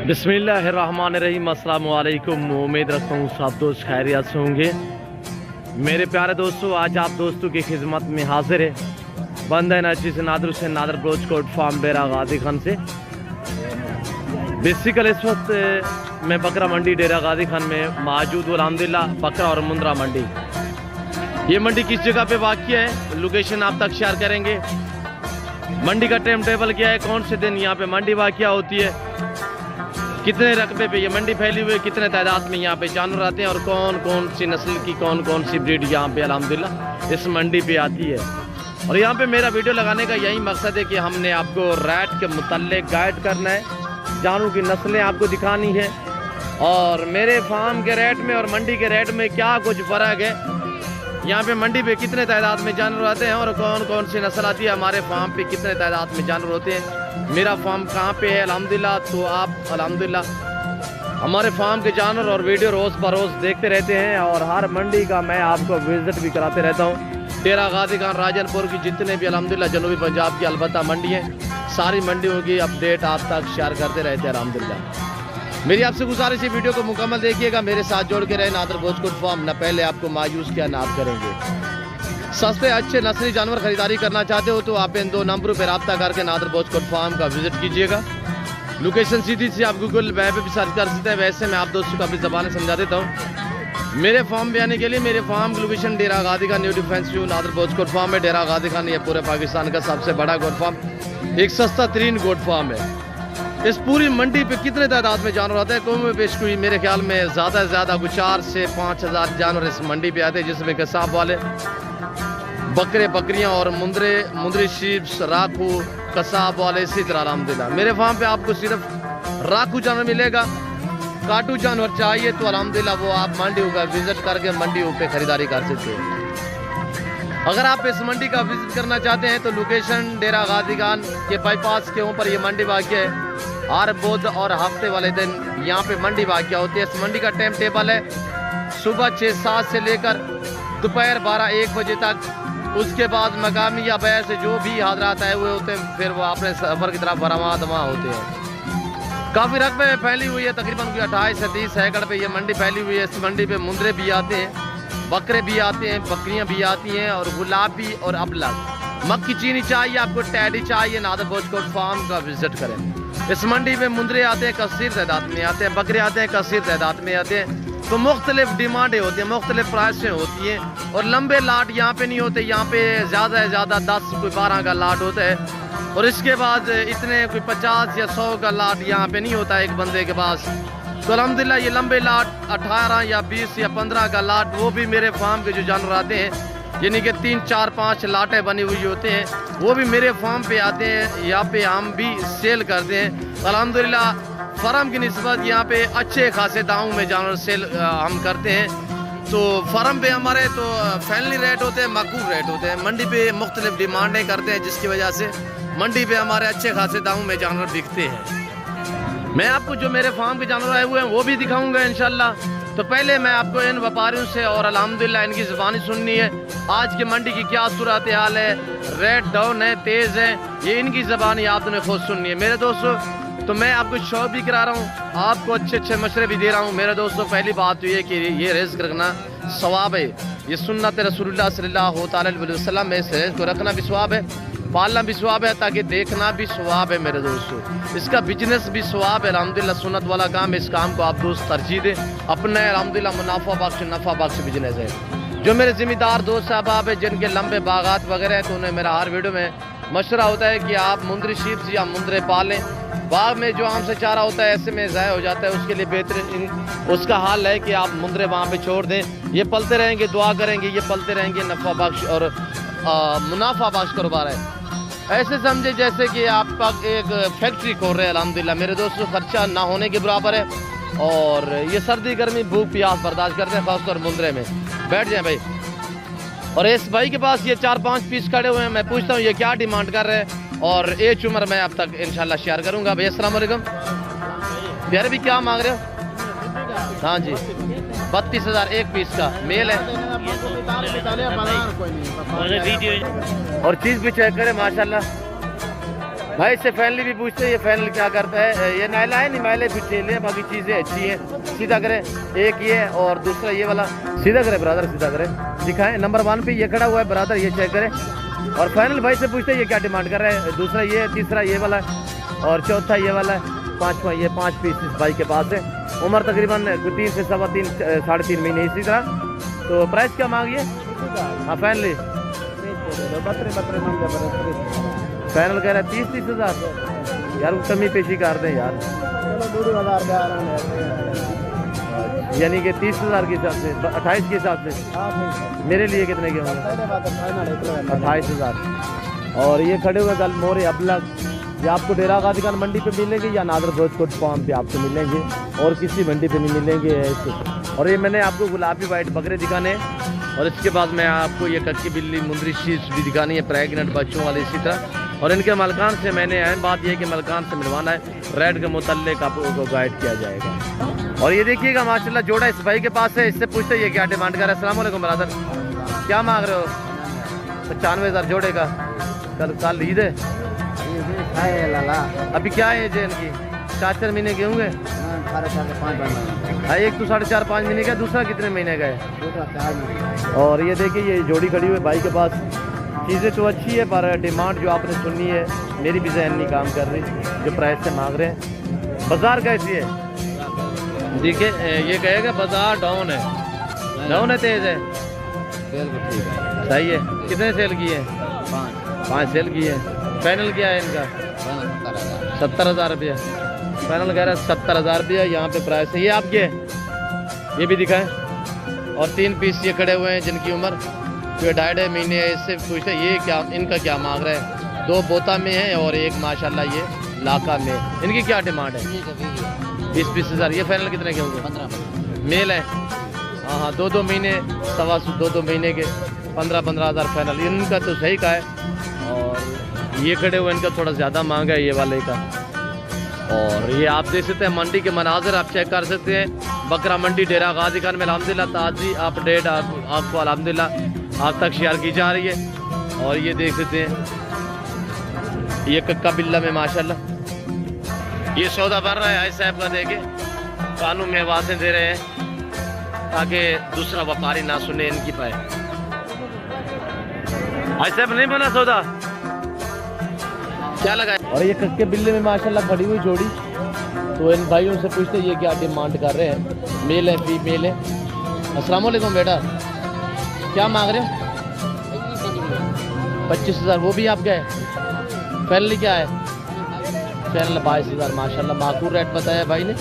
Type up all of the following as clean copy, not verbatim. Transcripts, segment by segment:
बिस्मिल्लाहिर्रहमानिर्रहीम। अस्सलाम वालेकुम। उम्मीद रखता हूँ सब दोस्त खैरियत से होंगे। मेरे प्यारे दोस्तों, आज आप दोस्तों की खिदमत में हाजिर है बंदा नची से नादर हुसैन नादर ब्रोच कोट फार्म डेरा गाजी खान से। बेसिकल इस वक्त मैं बकरा मंडी डेरा गाजी खान में मौजूद हूँ। अल्हम्दुलिल्लाह बकरा और मुंद्रा मंडी, ये मंडी किस जगह पे वाक़िया है, लोकेशन आप तक शेयर करेंगे। मंडी का टाइम टेबल क्या है, कौन से दिन यहाँ पे मंडी वाक़िया होती है, कितने रकबे पे ये मंडी फैली हुई है, कितने तादाद में यहाँ पे जानवर आते हैं और कौन कौन सी नस्ल की कौन कौन सी ब्रीड यहाँ पे अल्हम्दुलिल्लाह इस मंडी पे आती है। और यहाँ पे मेरा वीडियो लगाने का यही मकसद है कि हमने आपको रेट के मुताल्लिक गाइड करना है, जानवरों की नस्लें आपको दिखानी है और मेरे फार्म के रेट में और मंडी के रेट में क्या कुछ फ़र्क है, यहाँ पे मंडी पे कितने तादाद में जानवर आते हैं और कौन कौन सी नस्ल आती है, हमारे फार्म पे कितने तादाद में जानवर होते हैं, मेरा फार्म कहाँ पे है अल्हम्दुलिल्लाह। तो आप अल्हम्दुलिल्लाह हमारे फार्म के जानवर और वीडियो रोज़ बरोज़ देखते रहते हैं और हर मंडी का मैं आपको विज़िट भी कराते रहता हूँ। डेरा गाजी खान राजनपुर की जितने भी अल्हम्दुलिल्लाह जनूबी पंजाब की अलबत्ता मंडी है, सारी मंडियों की अपडेट आप तक शेयर करते रहते हैं अल्हम्दुलिल्लाह। मेरी आपसे गुजारिश है वीडियो को मुकम्मल देखिएगा, मेरे साथ जोड़ के रहे। नादर ब्रोच कोट फार्म न पहले आपको मायूस क्या ना आप करेंगे। सस्ते अच्छे नस्ली जानवर खरीदारी करना चाहते हो तो आप इन दो नंबरों पर रब्ता करके नादर ब्रोच कोट फार्म का विजिट कीजिएगा। लोकेशन सीधी सी आप गूगल मैप पे भी सर्च कर सकते हैं। वैसे मैं आप दोस्तों को अपनी ज़बान समझा देता हूँ। मेरे फार्म पे आने के लिए मेरे फार्म की location Dera Ghazi Khan new defence view Nadir Broch Kot farm है। डेरा गाजी खान ये पूरे पाकिस्तान का सबसे बड़ा गोट फार्म, एक सस्ता तरीन गोट फार्म है। इस पूरी मंडी पे कितने तादाद में जानवर आते हैं, कौम पेश कोई मेरे ख्याल में ज़्यादा से ज़्यादा कुछ 4 से 5 हज़ार जानवर इस मंडी पे आते हैं, जिसमें कसाब वाले बकरे बकरियां और मुंदरी शीप्स राखू कसाब वाले इसी तरह अल्हम्दुलिल्लाह। मेरे फार्म पे आपको सिर्फ राखू जानवर मिलेगा। काटू जानवर चाहिए तो अल्हम्दुलिल्लाह वो आप मंडियों का विजिट करके मंडियों पे खरीदारी कर सकते हैं। अगर आप इस मंडी का विजिट करना चाहते हैं तो लोकेशन डेरा गाजी खान के बाईपास के ऊपर ये मंडी वाक़िया है। हर बुध और हफ्ते वाले दिन यहाँ पे मंडी वाक़िया होती है। इस मंडी का टाइम टेबल है सुबह 6-7 से लेकर दोपहर 12-1 बजे तक। उसके बाद मकामी या बैर से जो भी हाजरात आए हुए होते हैं फिर वो अपने सफ़र की तरफ बरमा दमा होते हैं। काफ़ी रकबे में फैली हुई है, तकरीबन 28 से 30 एकड़ पे ये मंडी फैली हुई है। इस मंडी पे मुंदरे भी आते हैं, बकरे भी आते हैं, बकरियां भी आती हैं और गुलाबी और अबलग मक्की चीनी चाहिए आपको, टैडी चाहिए, नादर ब्रोच कोट फार्म का विजिट करें। इस मंडी में मुंदरे आते हैं, कसीर तादाद में आते हैं, बकरे आते हैं, कसीर तादाद में आते हैं। तो मुख्तलिफ डिमांडें होती हैं, मुख्तलिफ प्राइसें होती हैं और लंबे लाट यहाँ पे नहीं होते। यहाँ पे ज़्यादा से ज़्यादा 10 कोई 12 का लाट होता है और इसके बाद इतने कोई 50 या 100 का लाट यहाँ पे नहीं होता एक बंदे के पास। तो अल्हम्दुलिल्लाह ये लंबे लाट 18 या 20 या 15 का लाट वो भी मेरे फार्म के जो जानवर आते हैं, यानी कि 3, 4, 5 लाटें बनी हुई होते हैं, वो भी मेरे फार्म पे आते हैं। यहाँ पे हम भी सेल करते हैं अल्हम्दुलिल्लाह। फार्म की निस्बत यहाँ पे अच्छे खासे दामों में जानवर सेल हम करते हैं। तो फार्म पे हमारे तो फैमिली रेट होते हैं, माकूल रेट होते हैं। मंडी पे मुख्तलिफ डिमांडें करते हैं जिसकी वजह से मंडी पे हमारे अच्छे खासे दामों में जानवर बिकते हैं। मैं आपको जो मेरे फार्म के जानवर आए हुए हैं वो भी दिखाऊंगा इंशाल्लाह। तो पहले मैं आपको इन व्यापारियों से और अल्हम्दुलिल्लाह इनकी ज़बानी सुननी है, आज के मंडी की क्या सूरत हाल है, रेट डाउन है, तेज़ है, ये इनकी ज़बानी आपने खुद सुननी है मेरे दोस्तों। तो मैं आपको शो भी करा रहा हूँ, आपको अच्छे अच्छे मशवरे भी दे रहा हूँ मेरे दोस्तों। पहली बात तो ये कि ये रिज़्क़ रखना सवाब है, ये सुन्नत रसूलुल्लाह सल्लल्लाहु अलैहि वसल्लम में इस रिज़्क़ को रखना भी सवाब है, पालना भी सवाब है, ताकि देखना भी सवाब है मेरे दोस्तों। इसका बिजनेस भी सवाब है अल्हम्दुलिल्लाह, सुन्नत वाला काम है। इस काम को आप दोस्त तरजीह दें, अपना अल्हम्दुलिल्लाह मुनाफा बख्श नफ़ा बख्श बिजनेस है। जो मेरे ज़िम्मेदार दोस्त साहब हैं जिनके लंबे बागात वगैरह हैं, तो उन्हें मेरा हर वीडियो में मशवरा होता है कि आप मुंदरी शीप्स या मुंदरे पालें। बाग में जो आम से चारा होता है ऐसे में ज़ाया हो जाता है, उसके लिए बेहतरीन उसका हाल है कि आप मुंदरे वहाँ पे छोड़ दें, ये पलते रहेंगे, दुआ करेंगे, ये पलते रहेंगे, नफ़ा बख्श और मुनाफा बख्श कारोबार है। ऐसे समझे जैसे कि आप एक फैक्ट्री खोल रहे हैं अल्हम्दुलिल्लाह मेरे दोस्तों। खर्चा ना होने के बराबर है और ये सर्दी गर्मी भूख प्यास बर्दाश्त करते हैं, खासतौर मुंदरे में। बैठ जाए भाई। और इस भाई के पास ये 4-5 पीस खड़े हुए हैं, मैं पूछता हूँ ये क्या डिमांड कर रहे हैं और एज उम्र मैं अब तक इंशाल्लाह शेयर करूँगा। भाई अस्सलाम वालेकुम। यार भी क्या मांग रहे हो? हाँ जी 32,000 एक पीस का मेल है और चीज़ भी चेक करें माशाल्लाह। भाई इससे फैनली भी पूछते हैं, ये फैनल क्या करता है? ये नायला है नहीं, मैले फिटेले हैं, बाकी चीज़ें अच्छी हैं। सीधा करें, एक ये और दूसरा ये वाला। सीधा करें ब्रदर, सीधा करें, दिखाएं। नंबर 1 पे ये खड़ा हुआ है ब्रदर, ये चेक करें। और फाइनल भाई से पूछते हैं ये क्या डिमांड कर रहे हैं? दूसरा ये, तीसरा ये वाला और चौथा ये वाला है, पाँचवा ये 5 पीस इस भाई के पास है। उम्र तकरीबन 3 से 3.25 साढ़े 3 महीने इसी तरह। तो प्राइस क्या मांगिए? हाँ फाइनली फाइनल कह रहा है 30 हज़ार। यार वो कमी पेशी कर दें यार, यानी कि 30,000 के हिसाब से, 28 के हिसाब से। मेरे लिए कितने के होंगे? 28,000। और ये खड़े हुए गल मोरे अबलग, ये आपको डेरा गाजी खान मंडी पे मिलेंगे या नादर भोजकोट फार्म पे आपको मिलेंगे, और किसी मंडी पे नहीं मिलेंगे ऐसे। और ये मैंने आपको गुलाबी वाइट बकरे दिखाने, और इसके बाद मैं आपको ये कच्ची बिल्ली मुंदरी शीप्स भी दिखानी है, प्रेगनेंट बच्चों वाले इसी तरह। और इनके मलकान से मैंने अहम बात यह कि मलकान से मिलवाना है, रेड के मुतल्लिक आपको गाइड किया जाएगा। और ये देखिएगा माशाल्लाह जोड़ा इस भाई के पास है, इससे पूछते ये क्या डिमांड कर रहा है। अस्सलाम वालेकुम ब्रदर, क्या मांग रहे हो? 95,000 जोड़े का। कल ईद है, अभी क्या एज है इनकी? 4 महीने के होंगे। एक तो 4.5-5 महीने का, दूसरा कितने महीने का है? और ये देखिए ये जोड़ी खड़ी हुई भाई के पास। चीज़ें तो अच्छी है पर डिमांड जो आपने सुनी है मेरी भी जहन नहीं काम कर रही, जो प्राइस से मांग रहे हैं। बाजार कैसी है? देखिए ये कहेगा बाजार डाउन है, डाउन है, तेज है, सही है। कितने सेल की है? 5 सेल की है। फाइनल क्या है इनका? 70,000 रुपया फाइनल कह रहा है। 70,000 रुपया यहाँ पे प्राइस है। ये आपके, ये भी दिखाएं। और 3 पीस ये खड़े हुए हैं जिनकी उम्र जो 2.5 महीने है। इससे पूछते ये क्या, इनका क्या मांग रहे हैं? 2 बोता में है और एक माशाल्लाह ये लाका में। इनकी क्या डिमांड है? 20-20 हज़ार। ये फाइनल कितने के होंगे? 15 मेल है। हाँ 2-2 महीने, 2.25 महीने के 15-15 हज़ार फाइनल। इनका तो सही का है। और ये खड़े हुए इनका थोड़ा ज़्यादा मांग है ये वाले का। और ये आप देख सकते हैं मंडी के मनाजर आप चेक कर सकते हैं। बकरा मंडी डेरा गाजी खान में अल्हम्दुलिल्लाह ताज़ी अपडेट आपको अल्हम्दुलिल्लाह आप तक शेयर की जा रही है। और ये देख सकते हैं ये कक्का बिल्ला में माशाल्लाह ये सौदा बन रहा है। आई साहब का देखे कानून में आवाज़ें दे रहे हैं ताकि दूसरा व्यापारी ना सुने इनकी पाए। आई साहब नहीं बना सौदा, क्या लगा? और ये कक्के बिल्ले में माशाल्लाह खड़ी हुई जोड़ी। तो इन भाइयों से पूछते ये क्या डिमांड कर रहे हैं? मेल है फीमेल है? अस्सलाम वालेकुम बेटा, क्या मांग रहे हो? 25,000। वो भी आपका है? फाइनल क्या है? फाइनल 22,000 माशाल्लाह माकूल रेट बताया भाई ने।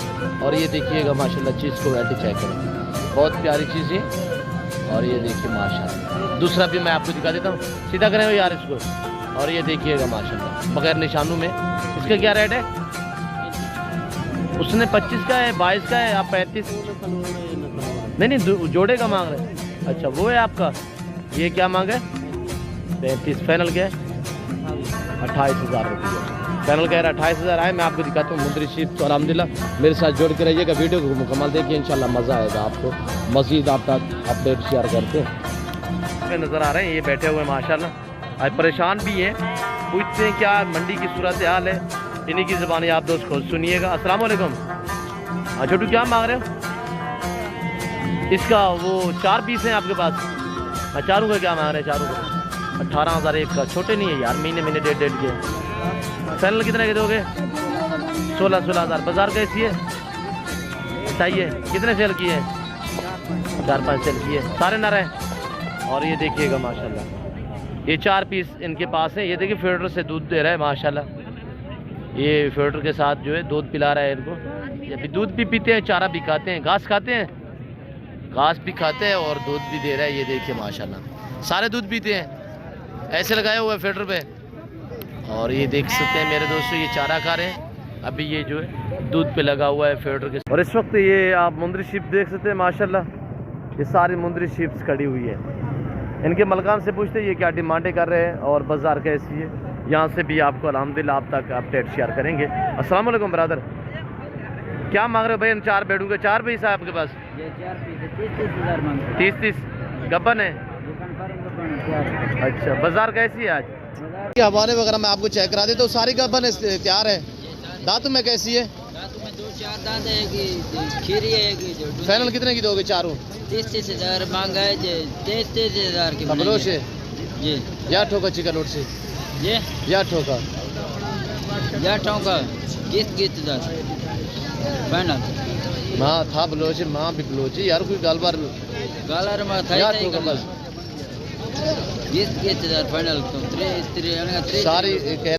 और ये देखिएगा माशाल्लाह चीज़ को वैरायटी चेक करें, बहुत प्यारी चीज़ है। और ये देखिए माशाल्लाह दूसरा भी मैं आपको दिखा देता हूँ, सीधा करें यार इसको। और ये देखिएगा माशाल्लाह बगैर निशानों में। इसका क्या रेट है? उसने 25 का है, 22 का है, आप 35? नहीं जोड़े का मांग रहे हैं। अच्छा वो है आपका। ये क्या मांगे? 35। फाइनल क्या है? 28,000 रुपये फाइनल कह रहा है। 28,000 आए। मैं आपको दिखाता हूँ मुंदरी शीप्स। और अल्हम्दुलिल्लाह मेरे साथ जोड़ के रहिएगा, वीडियो को मुकम्मल देखिए, इंशाल्लाह मज़ा आएगा आपको। मज़ीद आप तक अपडेट शेयर करते हैं। नज़र आ रहे हैं ये बैठे हुए माशाल्लाह, आज परेशान भी हैं, पूछते हैं क्या मंडी की सूरत हाल है। इन्हीं की ज़बानी आप दोस्त खुद सुनिएगा। अस्सलाम वालेकुम। हाँ छोटू क्या मांग रहे हो? इसका वो 4 पीस हैं आपके पास? हाँ चारों का क्या मांग रहे हैं? चारों का 18,000 एक का। छोटे नहीं है यार, महीने 1.5 के। फाइनल कितने के दोगे? 16 हज़ार। बाजार कैसी है? सही है। कितने सेल किए हैं? 4-5 सेल किए, सारे नर हैं। और ये देखिएगा माशाल्लाह ये 4 पीस इनके पास है। ये देखिए फीडर से दूध दे रहा है माशाल्लाह। ये फीडर के साथ जो है दूध पिला रहा है इनको। ये भी दूध भी पीते हैं, चारा भी खाते हैं, घास खाते हैं, घास भी खाते हैं और दूध भी दे रहा है। ये देखिए माशाल्लाह सारे दूध पीते हैं, ऐसे लगाए हुए फीडर पे। और ये देख सकते हैं मेरे दोस्तों ये चारा खा रहे हैं, अभी ये जो है दूध पे लगा हुआ है फीडर के। और इस वक्त ये आप मुंदरी शीप देख सकते हैं माशाल्लाह, ये सारी मुंदरी शीप्स खड़ी हुई है। इनके मलकान से पूछते ये क्या डिमांडें कर रहे हैं और बाजार कैसी है। यहाँ से भी आपको अल्हम्दुलिल्लाह आप तक अपडेट शेयर करेंगे। अस्सलाम वालेकुम ब्रदर, क्या मांग रहे हो भाई? इन 4 बेडों के 4 पीस है आपके पास? ये 4 पीस है, 30,000 मांग रहे हैं। 30 गब्बन है? अच्छा बाजार कैसी है आज? के हवाले वगैरह मैं आपको चेक करा देता हूँ। सारी गाभन तैयार है। दांत में कैसी है? में 2-4 दांत है कि खीरी है कि जो फाइनल कितने की दोगे चारों? 30 हज़ार मांगा है जी, 23 हज़ार की कबलों से जी। या ठोका चिकन लोट से ये या ठोका या टोंका किस्त दास फाइनल माँ था बलोच माँ भी बलोच यार कोई गाल बार गालर में था या ही ठोका बस किस्त हज़ार फाइनल तो 3 सारी कह